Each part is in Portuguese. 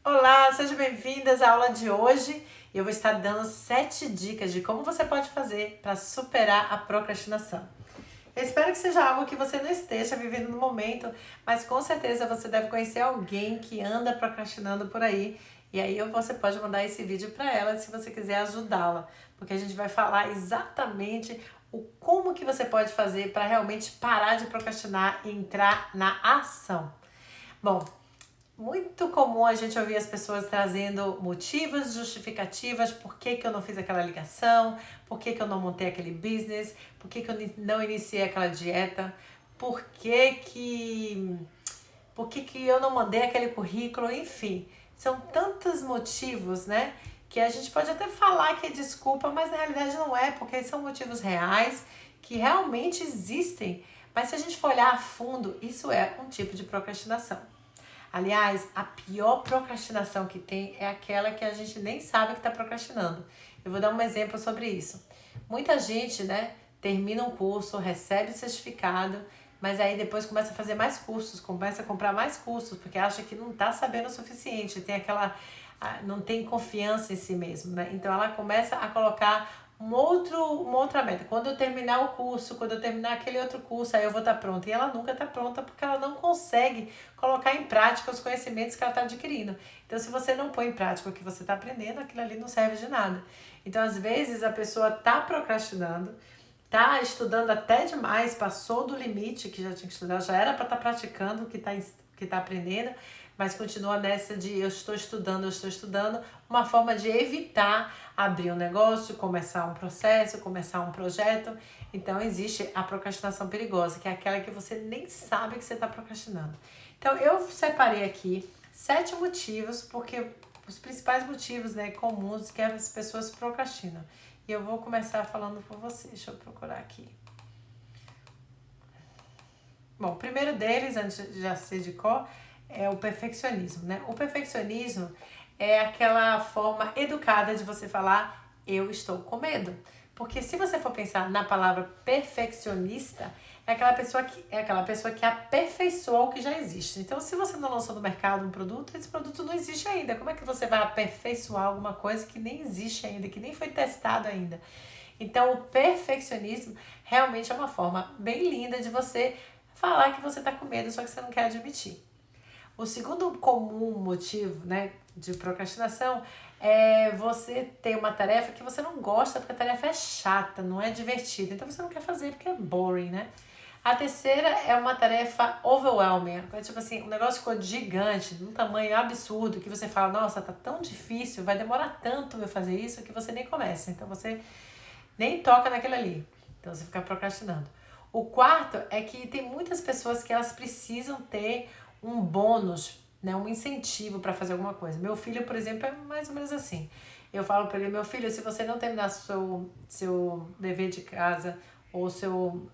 Olá, sejam bem-vindas à aula de hoje. Eu vou estar dando 7 dicas de como você pode fazer para superar a procrastinação. Eu espero que seja algo que você não esteja vivendo no momento, mas com certeza você deve conhecer alguém que anda procrastinando por aí. E aí você pode mandar esse vídeo para ela se você quiser ajudá-la, porque a gente vai falar exatamente o como que você pode fazer para realmente parar de procrastinar e entrar na ação. Bom, muito comum a gente ouvir as pessoas trazendo motivos, justificativas, por que que eu não fiz aquela ligação, por que que eu não montei aquele business, por que que eu não iniciei aquela dieta, por que que eu não mandei aquele currículo, enfim. São tantos motivos, né, que a gente pode até falar que é desculpa, mas na realidade não é, porque são motivos reais que realmente existem. Mas se a gente for olhar a fundo, isso é um tipo de procrastinação. Aliás, a pior procrastinação que tem é aquela que a gente nem sabe que está procrastinando. Eu vou dar um exemplo sobre isso. Muita gente, né, termina um curso, recebe o certificado, mas aí depois começa a fazer mais cursos, começa a comprar mais cursos, porque acha que não está sabendo o suficiente, tem não tem confiança em si mesmo, né? Então ela começa a colocar uma outra meta. Quando eu terminar o curso, quando eu terminar aquele outro curso, aí eu vou estar pronta. E ela nunca está pronta porque ela não consegue colocar em prática os conhecimentos que ela está adquirindo. Então, se você não põe em prática o que você está aprendendo, aquilo ali não serve de nada. Então, às vezes, a pessoa está procrastinando, tá estudando até demais, passou do limite que já tinha que estudar, já era para estar praticando o que tá aprendendo, mas continua nessa de eu estou estudando, uma forma de evitar abrir um negócio, começar um processo, começar um projeto. Então existe a procrastinação perigosa, que é aquela que você nem sabe que você está procrastinando. Então eu separei aqui 7 motivos, porque os principais motivos, né, comuns que as pessoas procrastinam. E eu vou começar falando com você. Deixa eu procurar aqui. Bom, o primeiro deles, antes de já ser de cor, é o perfeccionismo, né? O perfeccionismo é aquela forma educada de você falar eu estou com medo. Porque se você for pensar na palavra perfeccionista, é aquela pessoa que aperfeiçoa o que já existe. Então, se você não lançou no mercado um produto, esse produto não existe ainda. Como é que você vai aperfeiçoar alguma coisa que nem existe ainda, que nem foi testado ainda? Então, o perfeccionismo realmente é uma forma bem linda de você falar que você está com medo, só que você não quer admitir. O segundo comum motivo, né, de procrastinação é você ter uma tarefa que você não gosta porque a tarefa é chata, não é divertida. Então você não quer fazer porque é boring, né? A terceira é uma tarefa overwhelming. É tipo assim, o negócio ficou gigante, de um tamanho absurdo, que você fala, nossa, tá tão difícil, vai demorar tanto eu fazer isso que você nem começa. Então você nem toca naquilo ali. Então você fica procrastinando. O quarto é que tem muitas pessoas que elas precisam ter um bônus, né, um incentivo para fazer alguma coisa. Meu filho, por exemplo, é mais ou menos assim. Eu falo para ele, meu filho, se você não terminar seu dever de casa ou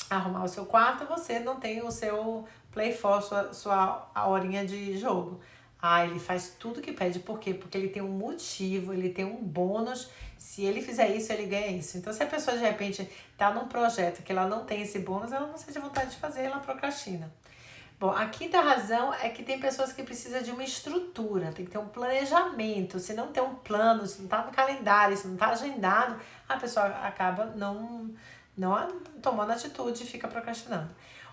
arrumar o seu quarto, você não tem o seu play for, a horinha de jogo. Ah, ele faz tudo que pede. Por quê? Porque ele tem um motivo, ele tem um bônus. Se ele fizer isso, ele ganha isso. Então, se a pessoa de repente tá num projeto que ela não tem esse bônus, ela não sente vontade de fazer, ela procrastina. Bom, a quinta razão é que tem pessoas que precisam de uma estrutura, tem que ter um planejamento. Se não tem um plano, se não tá no calendário, se não tá agendado, a pessoa acaba não tomando atitude e fica procrastinando.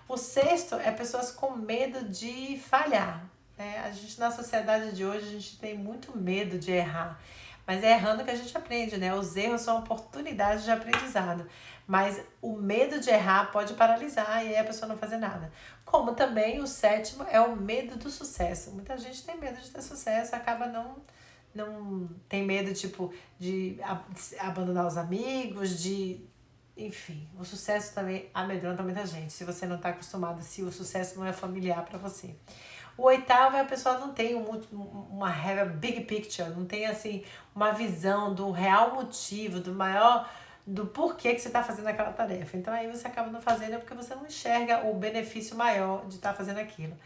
O sexto é pessoas com medo de falhar. Né? A gente, na sociedade de hoje, a gente tem muito medo de errar. Mas é errando que a gente aprende, né? Os erros são oportunidades de aprendizado. Mas o medo de errar pode paralisar e aí a pessoa não fazer nada. Como também o sétimo é o medo do sucesso. Muita gente tem medo de ter sucesso, acaba não tem medo, tipo, de abandonar os amigos, enfim, o sucesso também amedronta muita gente. Se você não está acostumado, se o sucesso não é familiar para você. O oitavo é a pessoa não tem uma big picture, não tem assim uma visão do real motivo, do porquê que você está fazendo aquela tarefa. Então aí você acaba não fazendo porque você não enxerga o benefício maior de estar fazendo aquilo.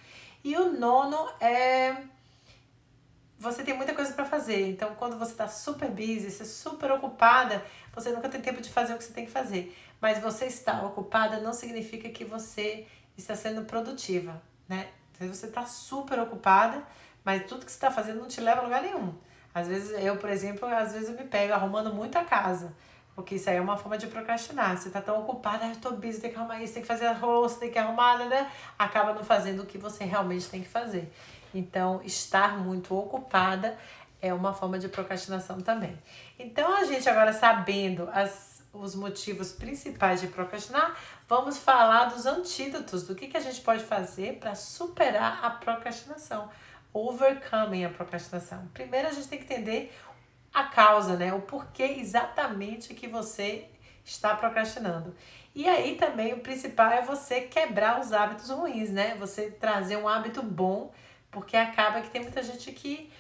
E o nono é você tem muita coisa para fazer. Então, quando você está super busy, você super ocupada, você nunca tem tempo de fazer o que você tem que fazer. Mas você estar ocupada não significa que você está sendo produtiva, né? Então, você está super ocupada, mas tudo que você está fazendo não te leva a lugar nenhum. Às vezes eu, por exemplo, eu me pego arrumando muito a casa. Porque isso aí é uma forma de procrastinar. Você tá tão ocupada, eu tô busy, tem que arrumar isso, tem que fazer arroz, tem que arrumar, né? Acaba não fazendo o que você realmente tem que fazer. Então, estar muito ocupada é uma forma de procrastinação também. Então, a gente agora sabendo os motivos principais de procrastinar, vamos falar dos antídotos, do que a gente pode fazer para superar a procrastinação, overcoming a procrastinação. Primeiro, a gente tem que entender a causa, né? O porquê exatamente que você está procrastinando. E aí também o principal é você quebrar os hábitos ruins, né? Você trazer um hábito bom, porque acaba que tem muita gente que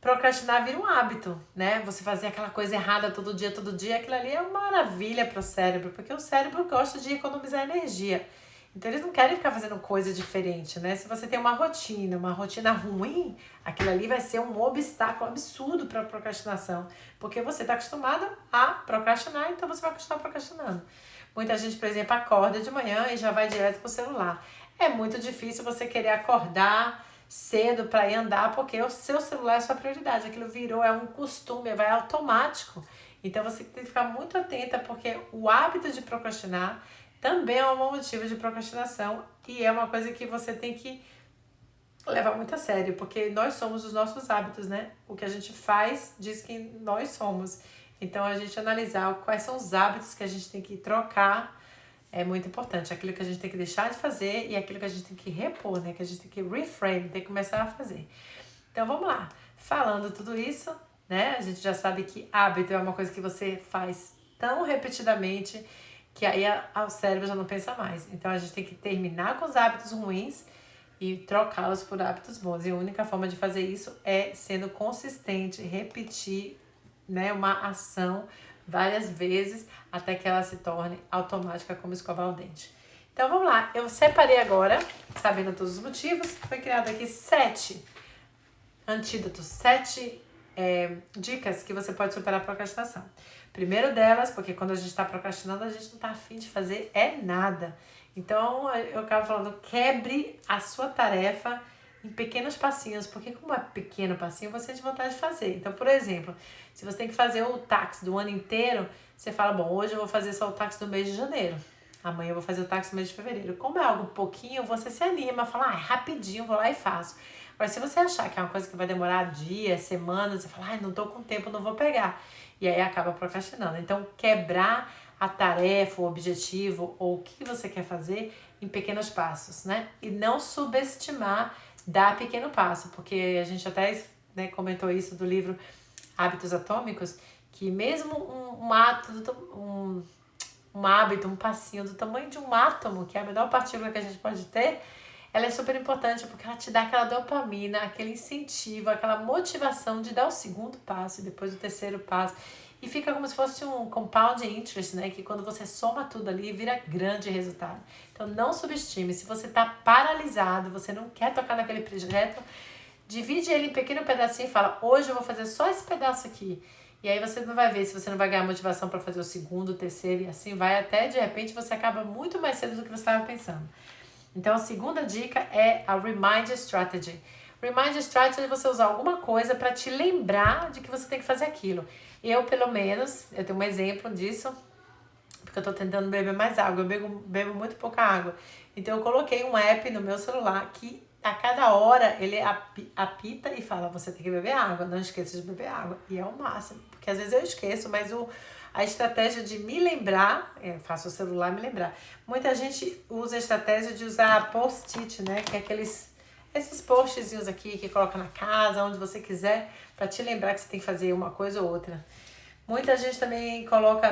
procrastinar vira um hábito, né? Você fazer aquela coisa errada todo dia, aquilo ali é uma maravilha para o cérebro, porque o cérebro gosta de economizar energia. Então eles não querem ficar fazendo coisa diferente, né? Se você tem uma rotina ruim, aquilo ali vai ser um obstáculo absurdo para a procrastinação, porque você está acostumado a procrastinar, então você vai continuar procrastinando. Muita gente, por exemplo, acorda de manhã e já vai direto pro celular. É muito difícil você querer acordar cedo para ir andar, porque o seu celular é a sua prioridade. Aquilo virou, é um costume, vai automático. Então você tem que ficar muito atenta, porque o hábito de procrastinar também é um motivo de procrastinação e é uma coisa que você tem que levar muito a sério, porque nós somos os nossos hábitos, né? O que a gente faz diz quem nós somos. Então a gente analisar quais são os hábitos que a gente tem que trocar é muito importante. Aquilo que a gente tem que deixar de fazer e aquilo que a gente tem que repor, né? Que a gente tem que reframe, tem que começar a fazer. Então vamos lá. Falando tudo isso, né? A gente já sabe que hábito é uma coisa que você faz tão repetidamente que aí o cérebro já não pensa mais. Então a gente tem que terminar com os hábitos ruins e trocá-los por hábitos bons. E a única forma de fazer isso é sendo consistente, repetir, né, uma ação várias vezes até que ela se torne automática, como escovar o dente. Então vamos lá, eu separei agora, sabendo todos os motivos, foi criado aqui 7 antídotos, 7 dicas que você pode superar a procrastinação. Primeiro delas, porque quando a gente está procrastinando, a gente não está afim de fazer nada. Então eu acabo falando, quebre a sua tarefa em pequenos passinhos, porque como é pequeno passinho, você tem vontade de fazer. Então, por exemplo, se você tem que fazer o táxi do ano inteiro, você fala, bom, hoje eu vou fazer só o táxi do mês de janeiro. Amanhã eu vou fazer o táxi do mês de fevereiro. Como é algo pouquinho, você se anima, fala, rapidinho, vou lá e faço. Agora, se você achar que é uma coisa que vai demorar dias, semanas, você fala, não tô com tempo, não vou pegar. E aí acaba procrastinando. Então, quebrar a tarefa, o objetivo ou o que você quer fazer em pequenos passos, né? E não subestimar dar pequeno passo, porque a gente até, né, comentou isso do livro Hábitos Atômicos, que mesmo um hábito, um passinho do tamanho de um átomo, que é a menor partícula que a gente pode ter, ela é super importante porque ela te dá aquela dopamina, aquele incentivo, aquela motivação de dar o segundo passo e depois o terceiro passo. E fica como se fosse um compound interest, né? Que quando você soma tudo ali, vira grande resultado. Então não subestime. Se você está paralisado, você não quer tocar naquele projeto, divide ele em pequeno pedacinho e fala, hoje eu vou fazer só esse pedaço aqui. E aí você não vai ver se você não vai ganhar motivação para fazer o segundo, o terceiro e assim vai até de repente você acaba muito mais cedo do que você estava pensando. Então a segunda dica é a Remind Strategy. Remind Strategy é você usar alguma coisa para te lembrar de que você tem que fazer aquilo. Eu, pelo menos, eu tenho um exemplo disso, porque eu tô tentando beber mais água. Eu bebo muito pouca água. Então eu coloquei um app no meu celular que a cada hora ele apita e fala, você tem que beber água, não esqueça de beber água. E é o máximo, porque às vezes eu esqueço, mas a estratégia de me lembrar, faço o celular me lembrar. Muita gente usa a estratégia de usar post-it, né? Que é esses postzinhos aqui que coloca na casa, onde você quiser, para te lembrar que você tem que fazer uma coisa ou outra. Muita gente também coloca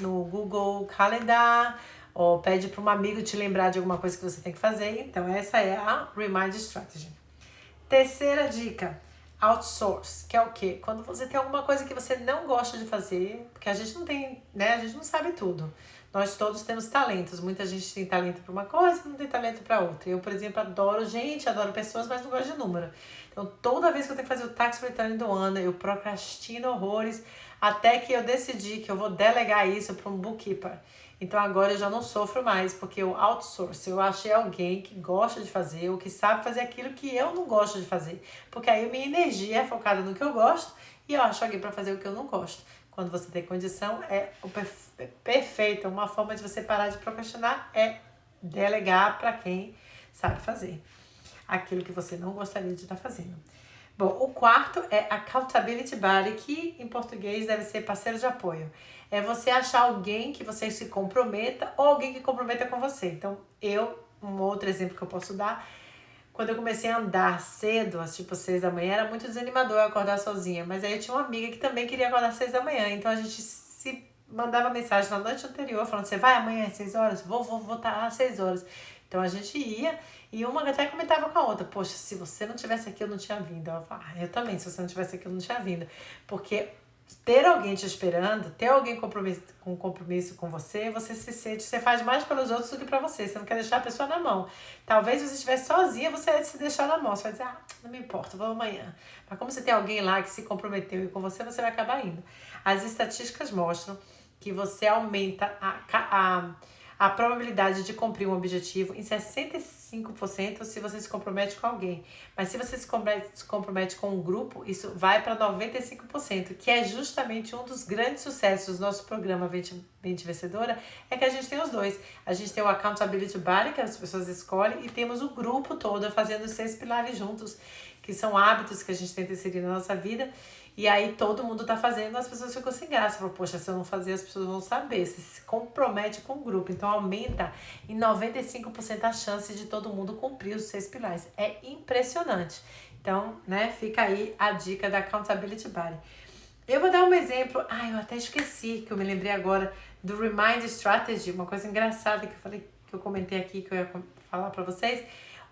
no Google Calendar, ou pede para um amigo te lembrar de alguma coisa que você tem que fazer. Então essa é a Remind Strategy. Terceira dica, outsource, que é o quê? Quando você tem alguma coisa que você não gosta de fazer, porque a gente não tem, né? A gente não sabe tudo. Nós todos temos talentos. Muita gente tem talento para uma coisa e não tem talento para outra. Eu, por exemplo, adoro pessoas, mas não gosto de número. Então, toda vez que eu tenho que fazer o tax return do ano, eu procrastino horrores, até que eu decidi que eu vou delegar isso para um bookkeeper. Então agora eu já não sofro mais, porque eu outsourço. Eu achei alguém que gosta de fazer, ou que sabe fazer aquilo que eu não gosto de fazer. Porque aí minha energia é focada no que eu gosto e eu acho alguém para fazer o que eu não gosto. Quando você tem condição, é o perfeito. Uma forma de você parar de procrastinar é delegar para quem sabe fazer aquilo que você não gostaria de estar fazendo. Bom, o quarto é accountability buddy, que em português deve ser parceiro de apoio. É você achar alguém que você se comprometa ou alguém que comprometa com você. Então, um outro exemplo que eu posso dar, quando eu comecei a andar cedo, tipo 6 da manhã, era muito desanimador eu acordar sozinha. Mas aí eu tinha uma amiga que também queria acordar às 6 da manhã. Então a gente se mandava mensagem na noite anterior, falando, você vai amanhã às 6 horas? Vou estar às 6 horas. Então a gente ia e uma até comentava com a outra, poxa, se você não tivesse aqui eu não tinha vindo. Ela falava, eu também, se você não tivesse aqui eu não tinha vindo. Porque ter alguém te esperando, ter alguém com compromisso com você, você se sente, você faz mais pelos outros do que pra você. Você não quer deixar a pessoa na mão. Talvez você estivesse sozinha, você ia se deixar na mão. Você vai dizer, não me importa, vou amanhã. Mas como você tem alguém lá que se comprometeu e com você, você vai acabar indo. As estatísticas mostram que você aumenta a probabilidade de cumprir um objetivo em 65% se você se compromete com alguém. Mas se você se compromete com um grupo, isso vai para 95%, que é justamente um dos grandes sucessos do nosso programa 20 Vencedora, é que a gente tem os dois. A gente tem o Accountability Buddy, que as pessoas escolhem, e temos o grupo todo fazendo os 6 pilares juntos, que são hábitos que a gente tenta inserir na nossa vida. E aí todo mundo tá fazendo, as pessoas ficam sem graça. Falam, poxa, se eu não fazer, as pessoas vão saber. Você se compromete com o grupo. Então aumenta em 95% a chance de todo mundo cumprir os 6 pilares. É impressionante. Então, né, fica aí a dica da Accountability Buddy. Eu vou dar um exemplo. Eu até esqueci, que eu me lembrei agora do Remind Strategy, uma coisa engraçada que eu falei, que eu comentei aqui, que eu ia falar pra vocês.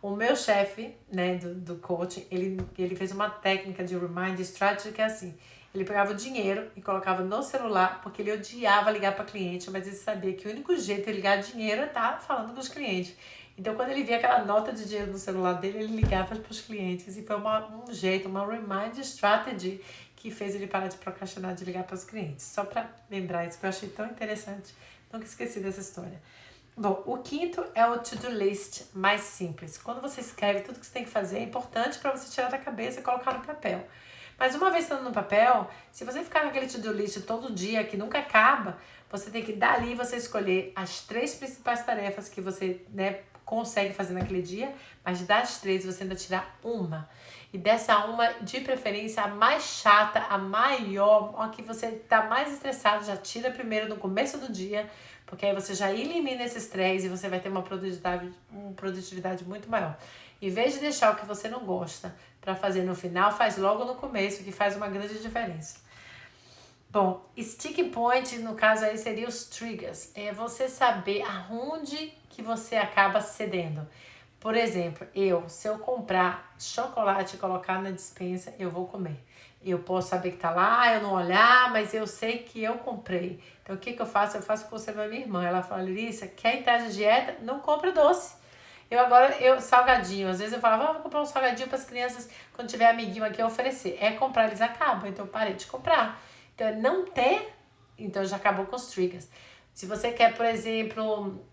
O meu chefe, né, do coaching, ele fez uma técnica de Remind Strategy que é assim, ele pegava o dinheiro e colocava no celular, porque ele odiava ligar para cliente, mas ele sabia que o único jeito de ligar dinheiro é estar falando com os clientes. Então, quando ele via aquela nota de dinheiro no celular dele, ele ligava para os clientes. E foi um jeito, uma Remind Strategy que fez ele parar de procrastinar de ligar para os clientes. Só para lembrar isso, que eu achei tão interessante. Nunca esqueci dessa história. Bom, o quinto é o to-do list mais simples. Quando você escreve tudo que você tem que fazer, é importante para você tirar da cabeça e colocar no papel. Mas uma vez estando no papel, se você ficar naquele to-do list todo dia, que nunca acaba, você tem que dali você escolher as 3 principais tarefas que você, né, consegue fazer naquele dia, mas das 3 você ainda tirar uma. E dessa uma, de preferência, a mais chata, a maior, a que você tá mais estressado, já tira primeiro no começo do dia, porque aí você já elimina esse estresse e você vai ter uma produtividade muito maior. Em vez de deixar o que você não gosta para fazer no final, faz logo no começo, que faz uma grande diferença. Bom, sticky point, no caso aí, seria os triggers. É você saber aonde que você acaba cedendo. Por exemplo, se eu comprar chocolate e colocar na despensa, eu vou comer. Eu posso saber que tá lá, eu não olhar, mas eu sei que eu comprei. Então, o que que eu faço? Eu faço o conselho da minha irmã. Ela fala, Larissa, quer entrar de dieta? Não compra doce. Salgadinho. Às vezes eu falava, vou comprar um salgadinho para as crianças, quando tiver amiguinho aqui, eu oferecer. É comprar, eles acabam. Então, eu parei de comprar. Então, não ter, então já acabou com os triggers. Se você quer, por exemplo,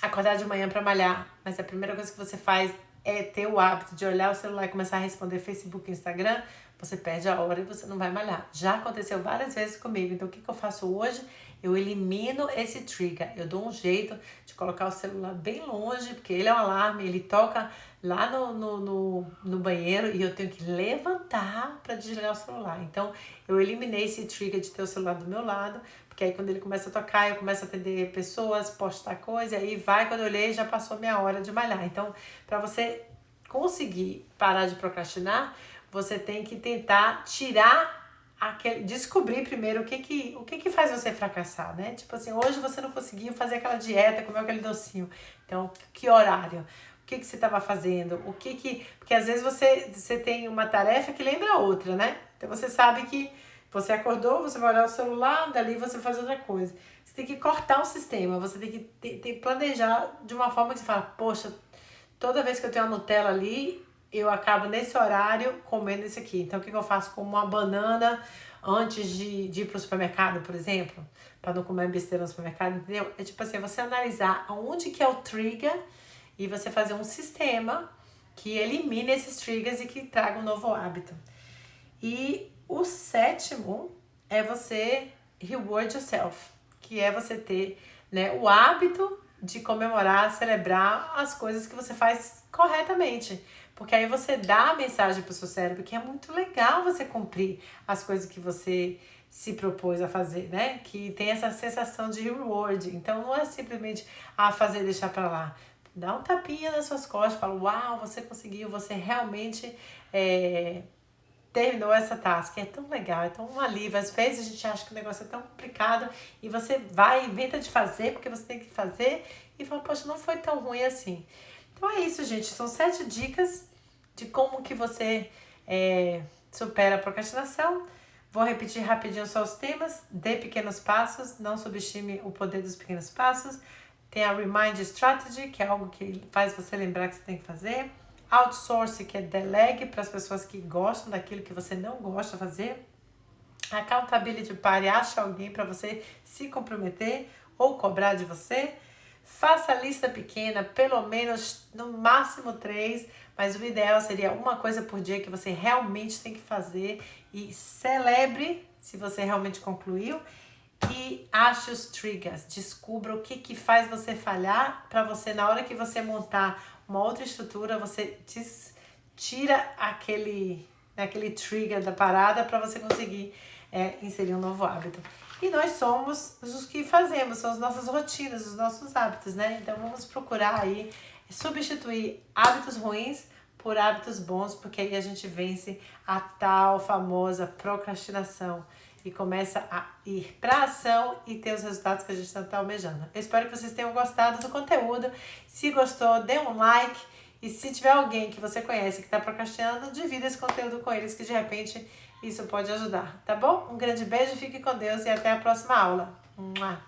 acordar de manhã para malhar, mas a primeira coisa que você faz é ter o hábito de olhar o celular e começar a responder Facebook e Instagram, você perde a hora e você não vai malhar. Já aconteceu várias vezes comigo. Então, o que eu faço hoje? Eu elimino esse trigger. Eu dou um jeito de colocar o celular bem longe, porque ele é um alarme, ele toca lá no banheiro e eu tenho que levantar para desligar o celular. Então, eu eliminei esse trigger de ter o celular do meu lado, porque aí quando ele começa a tocar, eu começo a atender pessoas, postar coisa, aí vai, quando eu olhei, já passou minha hora de malhar. Então, para você conseguir parar de procrastinar, você tem que tentar descobrir primeiro o que faz você fracassar, né? Tipo assim, hoje você não conseguiu fazer aquela dieta, comer aquele docinho. Então, que horário? O que você estava fazendo? Porque às vezes você tem uma tarefa que lembra a outra, né? Então, você sabe que você acordou, você vai olhar o celular, dali você faz outra coisa. Você tem que cortar o sistema, você tem que planejar de uma forma que você fala, poxa, toda vez que eu tenho a Nutella ali, eu acabo nesse horário comendo esse aqui. Então, o que eu faço com uma banana antes de ir pro supermercado, por exemplo? Para não comer besteira no supermercado, entendeu? É tipo assim, você analisar aonde que é o trigger e você fazer um sistema que elimine esses triggers e que traga um novo hábito. E o sétimo é você reward yourself, que é você ter, né, o hábito de comemorar, celebrar as coisas que você faz corretamente. Porque aí você dá a mensagem para o seu cérebro que é muito legal você cumprir as coisas que você se propôs a fazer, né? Que tem essa sensação de reward. Então não é simplesmente fazer e deixar para lá. Dá um tapinha nas suas costas, fala, uau, você conseguiu, você realmente terminou essa task. É tão legal, é tão um alívio. Às vezes a gente acha que o negócio é tão complicado e você vai, inventa de fazer porque você tem que fazer e fala, poxa, não foi tão ruim assim. Então é isso, gente. São 7 dicas de como que você supera a procrastinação. Vou repetir rapidinho só os temas. Dê pequenos passos, não subestime o poder dos pequenos passos. Tem a Remind Strategy, que é algo que faz você lembrar que você tem que fazer. Outsource, que é delegue para as pessoas que gostam daquilo que você não gosta de fazer. Accountability Party, acha alguém para você se comprometer ou cobrar de você. Faça a lista pequena, pelo menos no máximo 3, mas o ideal seria uma coisa por dia que você realmente tem que fazer e celebre se você realmente concluiu. E ache os triggers, descubra o que faz você falhar para você, na hora que você montar uma outra estrutura, você tira aquele trigger da parada para você conseguir inserir um novo hábito. E nós somos os que fazemos, são as nossas rotinas, os nossos hábitos, né? Então vamos procurar aí substituir hábitos ruins por hábitos bons, porque aí a gente vence a tal famosa procrastinação e começa a ir para ação e ter os resultados que a gente está almejando. Eu espero que vocês tenham gostado do conteúdo. Se gostou, dê um like. E se tiver alguém que você conhece que está procrastinando, divida esse conteúdo com eles, que de repente isso pode ajudar, tá bom? Um grande beijo, fique com Deus e até a próxima aula. Mua!